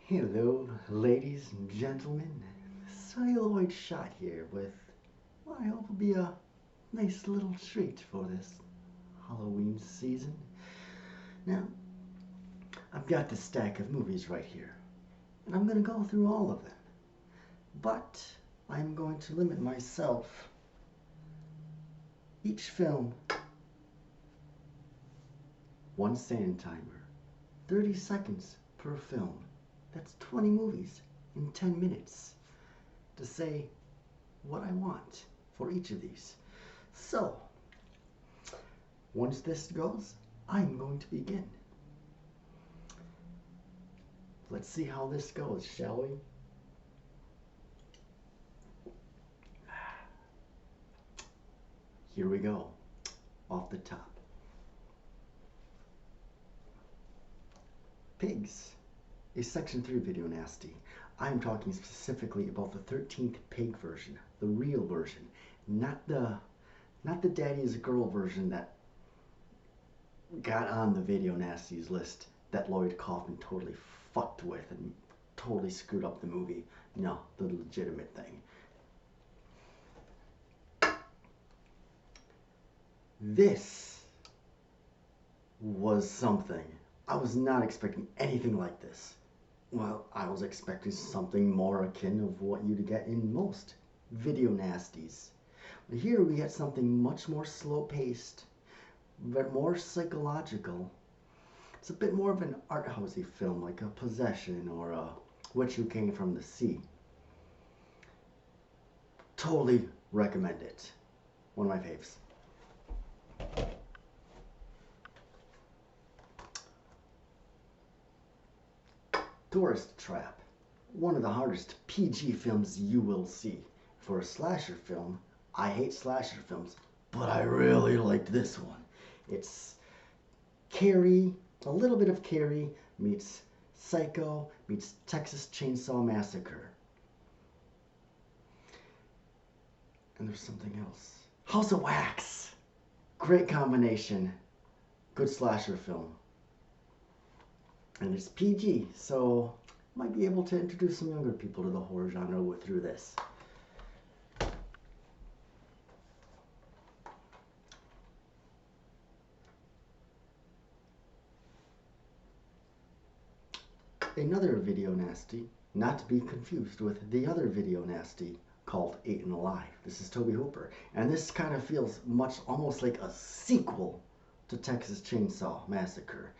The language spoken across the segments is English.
Hello, ladies and gentlemen. Celluloid shot here with what I hope will be a nice little treat for this Halloween season. Now, I've got this stack of movies right here, and I'm going to go through all of them. But I'm going to limit myself each film one sand timer, 30 seconds per film. That's 20 movies in 10 minutes to say what I want for each of these. So, once this goes, I'm going to begin. Let's see how this goes, shall we? Here we go, off the top. Pigs, a Section 3 video nasty. I'm talking specifically about the 13th Pig version, the real version, not the Daddy is a Girl version that got on the video nasties list that Lloyd Kaufman totally fucked with and totally screwed up the movie. No, the legitimate thing. This was something. I was not expecting anything like this. Well, I was expecting something more akin of what you'd get in most video nasties. But here we get something much more slow-paced, but more psychological. It's a bit more of an art housey film, like a Possession or a What You Came From the Sea. Totally recommend it. One of my faves. Tourist Trap, one of the hardest PG films you will see. For a slasher film, I hate slasher films, but I really liked this one. It's Carrie, a little bit of Carrie meets Psycho meets Texas Chainsaw Massacre. And there's something else. House of Wax, great combination, good slasher film. And it's PG, so might be able to introduce some younger people to the horror genre through this. Another video nasty, not to be confused with the other video nasty called Eaten Alive. This is Tobe Hooper, and this kind of feels almost like a sequel to Texas Chainsaw Massacre.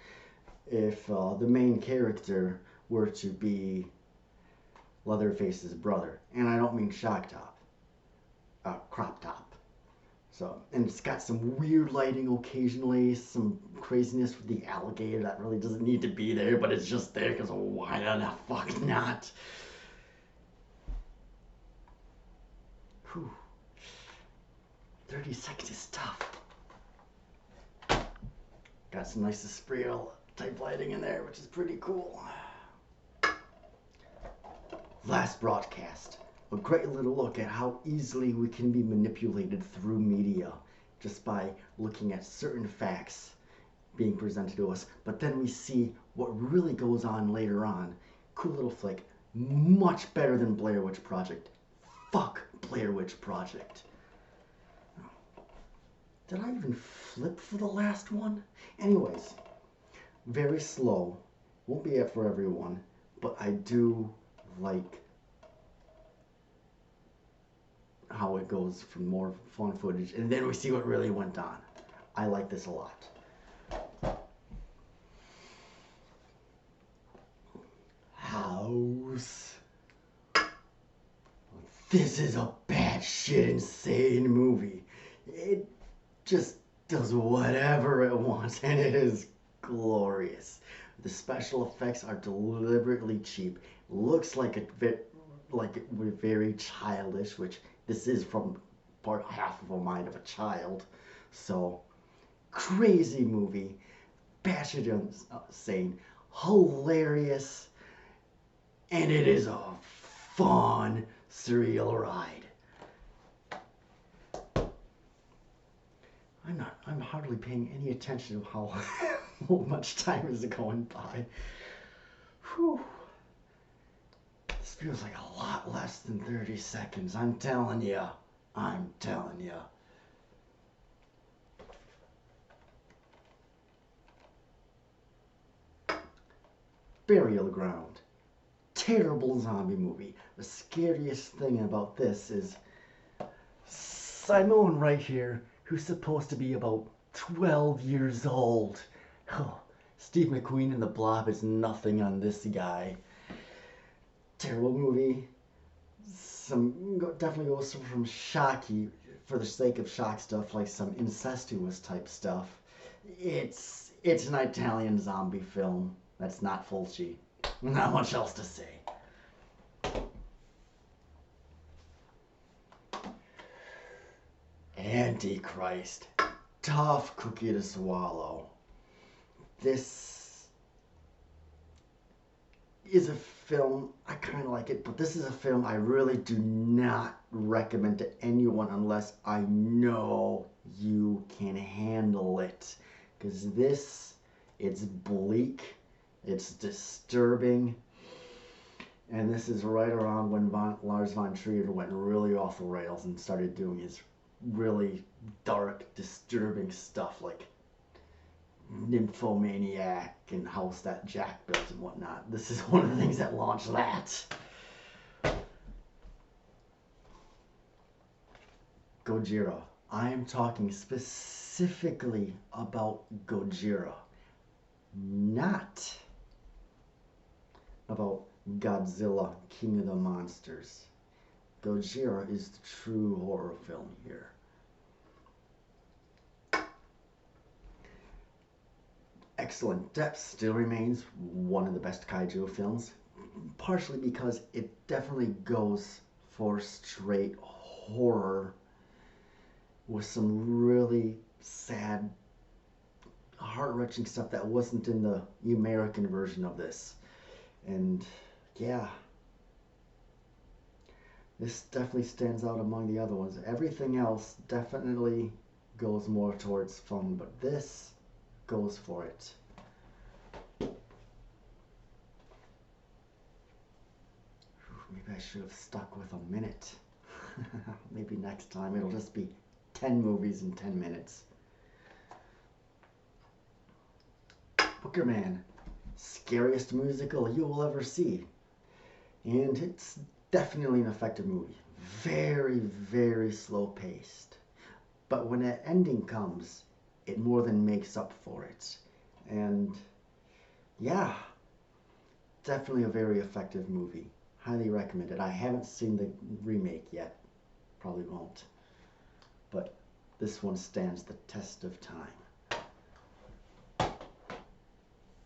If the main character were to be Leatherface's brother, and I don't mean shock top, crop top. So, and it's got some weird lighting occasionally, some craziness with the alligator that really doesn't need to be there, but it's just there because why the fuck not? Whew. 30 seconds is tough. Got some nice Esprito type lighting in there, which is pretty cool. Last Broadcast, a great little look at how easily we can be manipulated through media just by looking at certain facts being presented to us, but then we see what really goes on later on. Cool little flick, much better than Blair Witch Project. Fuck Blair Witch Project. Did I even flip for the last one? Anyways, very slow, won't be it for everyone, but I do like how it goes from more fun footage, and then we see what really went on. I like this a lot. House. This is a batshit insane movie. It just does whatever it wants, and it is glorious. The special effects are deliberately cheap. Looks like we're very childish, which this is from part half of a mind of a child. So, crazy movie, batshit insane, hilarious, and it is a fun, surreal ride. I'm hardly paying any attention to how much time is going by. Whew. This feels like a lot less than 30 seconds. I'm telling you. I'm telling you. Burial Ground. Terrible zombie movie. The scariest thing about this is Simone right here, who's supposed to be about 12 years old. Oh, Steve McQueen in The Blob is nothing on this guy. Terrible movie. Definitely goes from shocky for the sake of shock stuff, like some incestuous type stuff. It's an Italian zombie film. That's not Fulci. Not much else to say. Antichrist. Tough cookie to swallow. This is a film, I kind of like it, but this is a film I really do not recommend to anyone unless I know you can handle it. Because it's bleak, it's disturbing, and this is right around when Lars von Trier went really off the rails and started doing his really dark, disturbing stuff like Nymphomaniac and House That Jack Built and whatnot. This is one of the things that launched that. Gojira. I am talking specifically about Gojira, not about Godzilla, King of the Monsters. Gojira is the true horror film here. Excellent depth still remains one of the best kaiju films, partially because it definitely goes for straight horror with some really sad, heart-wrenching stuff that wasn't in the American version of this. And yeah, this definitely stands out among the other ones. Everything else definitely goes more towards fun, but this goes for it. Maybe I should have stuck with a minute. Maybe next time it'll just be 10 movies in 10 minutes. Booker Man, scariest musical you will ever see. And it's definitely an effective movie. Very, very slow paced. But when that ending comes, it more than makes up for it. And yeah, definitely a very effective movie. Highly recommend it. I haven't seen the remake yet. Probably won't. But this one stands the test of time.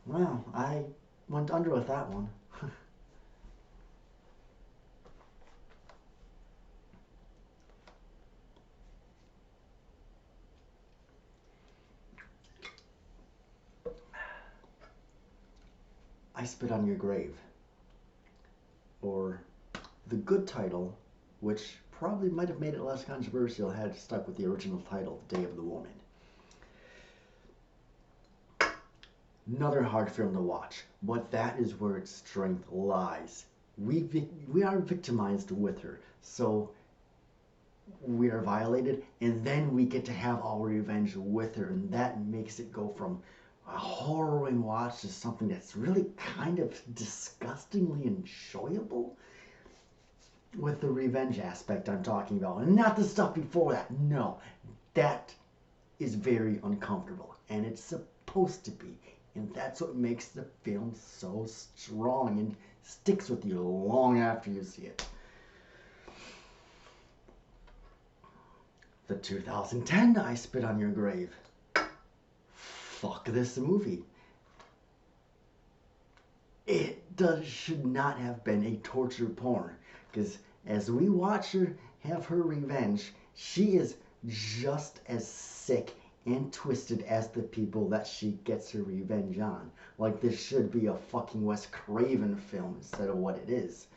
Well, I went under with that one. I Spit on Your Grave. Or the good title, which probably might have made it less controversial had it stuck with the original title, Day of the Woman. Another hard film to watch, but that is where its strength lies. We are victimized with her, so we are violated, and then we get to have our revenge with her, and that makes it go from a harrowing watch to something that's really kind of disgustingly enjoyable. With the revenge aspect I'm talking about, and not the stuff before that. No, that is very uncomfortable, and it's supposed to be, and that's what makes the film so strong and sticks with you long after you see it. The 2010 I Spit on Your Grave. Fuck this movie. It should not have been a torture porn, because as we watch her have her revenge, she is just as sick and twisted as the people that she gets her revenge on. Like this should be a fucking Wes Craven film instead of what it is.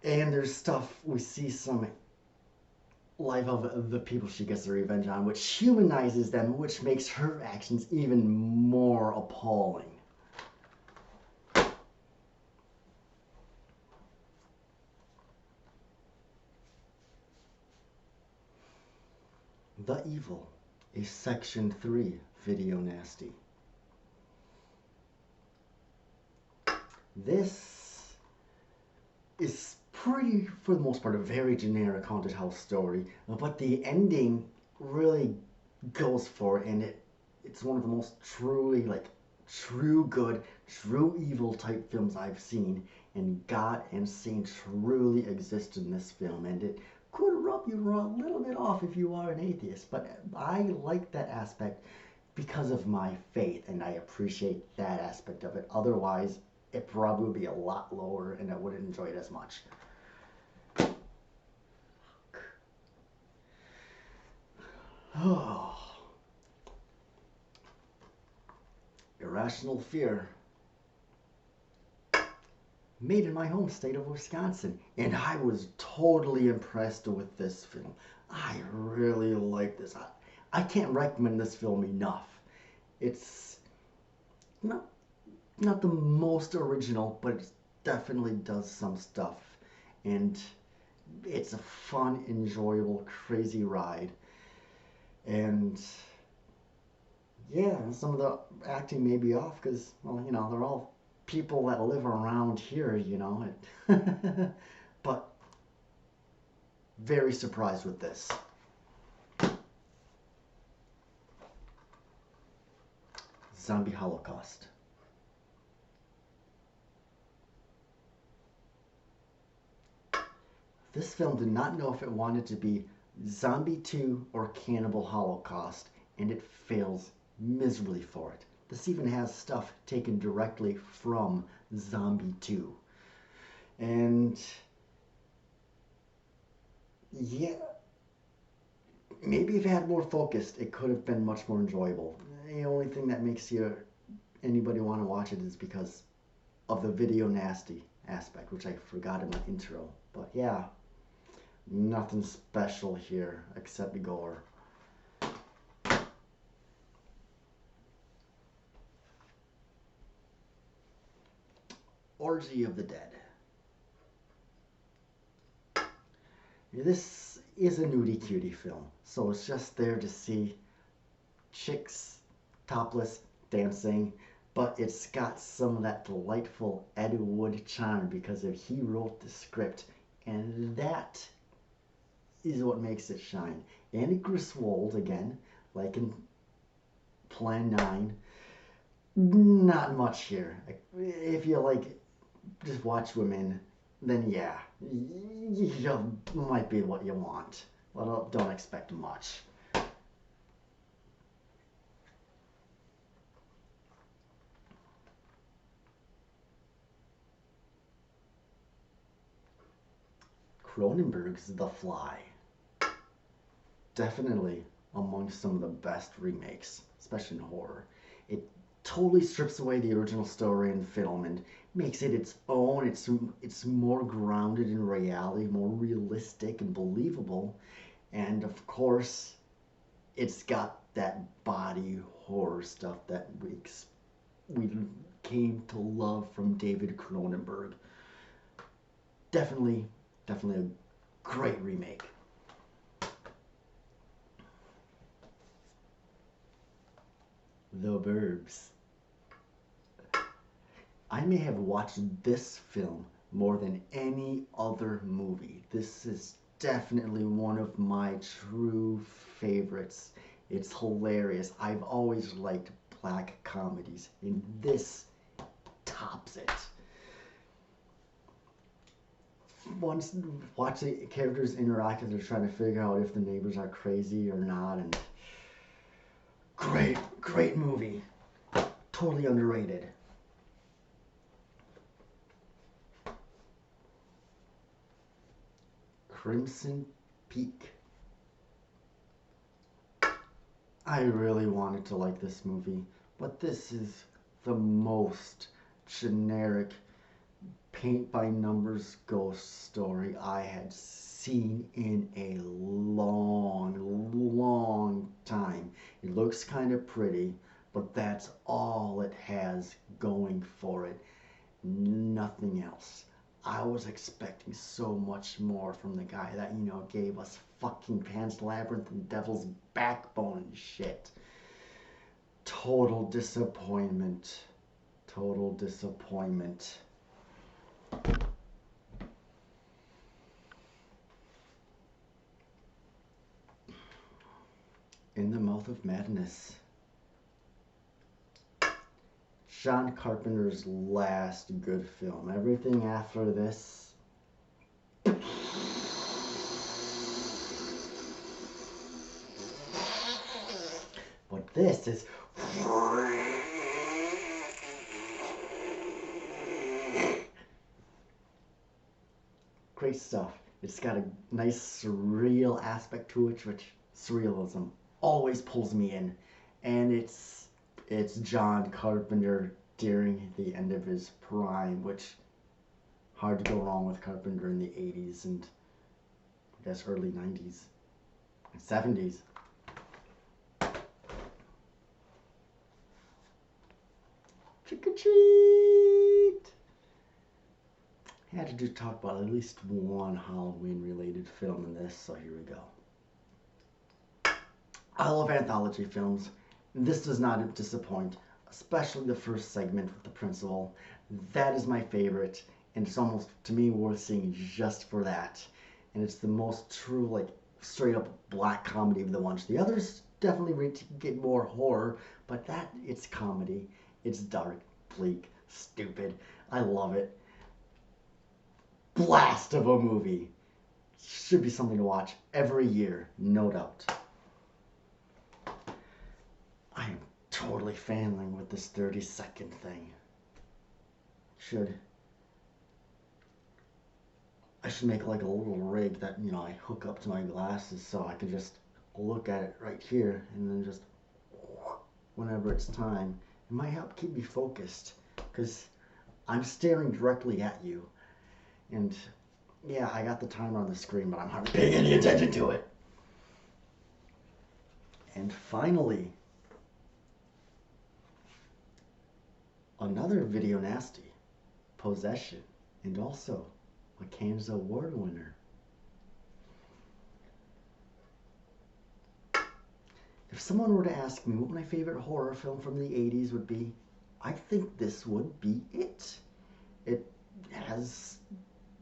And there's stuff, we see some life of the people she gets her revenge on, which humanizes them, which makes her actions even more appalling. The Evil, a Section 3 video nasty. This is pretty, for the most part, a very generic haunted house story, but the ending really goes for it, and it's one of the most truly, like, true good, true evil type films I've seen, and God and Satan truly exist in this film, and it could rub you a little bit off if you are an atheist, but I like that aspect because of my faith, and I appreciate that aspect of it. Otherwise, it probably would be a lot lower, and I wouldn't enjoy it as much. Oh. Irrational Fear. Made in my home state of Wisconsin, and I was totally impressed with this film. I really like this. I can't recommend this film enough. It's not the most original, but it definitely does some stuff, and it's a fun, enjoyable, crazy ride. And yeah, some of the acting may be off because, well, you know, they're all people that live around here, you know. But very surprised with this. Zombie Holocaust. This film did not know if it wanted to be Zombie 2 or Cannibal Holocaust, and it fails miserably for it. This even has stuff taken directly from Zombie 2. And yeah, maybe if it had more focused, it could have been much more enjoyable. The only thing that makes anybody want to watch it is because of the video nasty aspect, which I forgot in my intro. But yeah, nothing special here except gore. Orgy of the Dead. This is a nudie cutie film, so it's just there to see chicks topless dancing, but it's got some of that delightful Ed Wood charm because he wrote the script, and that is what makes it shine. Andy Griswold again, like in Plan 9. Not much here. If you like just watch women, then yeah, you might be what you want. But don't expect much. Cronenberg's The Fly. Definitely among some of the best remakes, especially in horror. It totally strips away the original story and film and makes it its own. It's more grounded in reality, more realistic and believable. And of course, it's got that body horror stuff that we came to love from David Cronenberg. Definitely a great remake. The Burbs. I may have watched this film more than any other movie. This is definitely one of my true favorites. It's hilarious. I've always liked black comedies, and this tops it. Once watch the characters interact as they're trying to figure out if the neighbors are crazy or not, and great movie. Totally underrated. Crimson Peak. I really wanted to like this movie, but this is the most generic paint by numbers ghost story I had seen in a long time. It looks kind of pretty, but that's all it has going for it. Nothing else. I was expecting so much more from the guy that, you know, gave us fucking Pan's Labyrinth and Devil's Backbone and shit. Total disappointment. Total disappointment. In the Mouth of Madness. John Carpenter's last good film. Everything after this. But this is. Great stuff. It's got a nice surreal aspect to it, which surrealism always pulls me in. And it's John Carpenter during the end of his prime, which hard to go wrong with Carpenter in the 80s and I guess early 90s and 70s. Trick or treat! I had to talk about at least one Halloween related film in this, so here we go. I love anthology films. This does not disappoint, especially the first segment with the principal. That is my favorite, and it's almost, to me, worth seeing just for that. And it's the most true, like, straight up black comedy of the bunch. The others definitely get more horror, but that, it's comedy. It's dark, bleak, stupid. I love it. Blast of a movie. Should be something to watch every year, no doubt. I am totally failing with this 30-second thing. I should make like a little rig that, you know, I hook up to my glasses so I can just look at it right here and then just whenever it's time. It might help keep me focused because I'm staring directly at you. And yeah, I got the timer on the screen, but I'm hardly paying any attention to it. And finally, another Video Nasty, Possession, and also a Cannes Award winner. If someone were to ask me what my favorite horror film from the 80s would be, I think this would be it. It has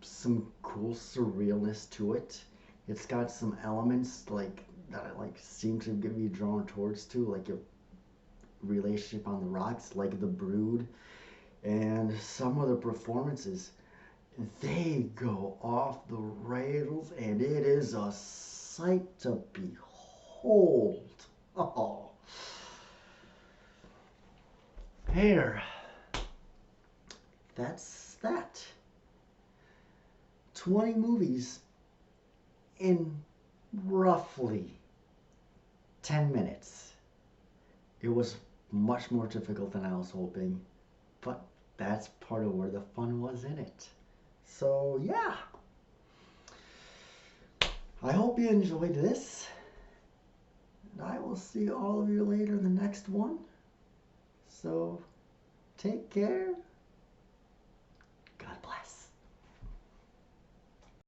some cool surrealness to it. It's got some elements like that I like seem to be drawn towards too, like a relationship on the rocks, like The Brood, and some of the performances, they go off the rails, and it is a sight to behold. Oh, here, that's that. 20 movies in roughly 10 minutes. It was much more difficult than I was hoping, but that's part of where the fun was in it. So yeah, I hope you enjoyed this, and I will see all of you later in the next one. So take care.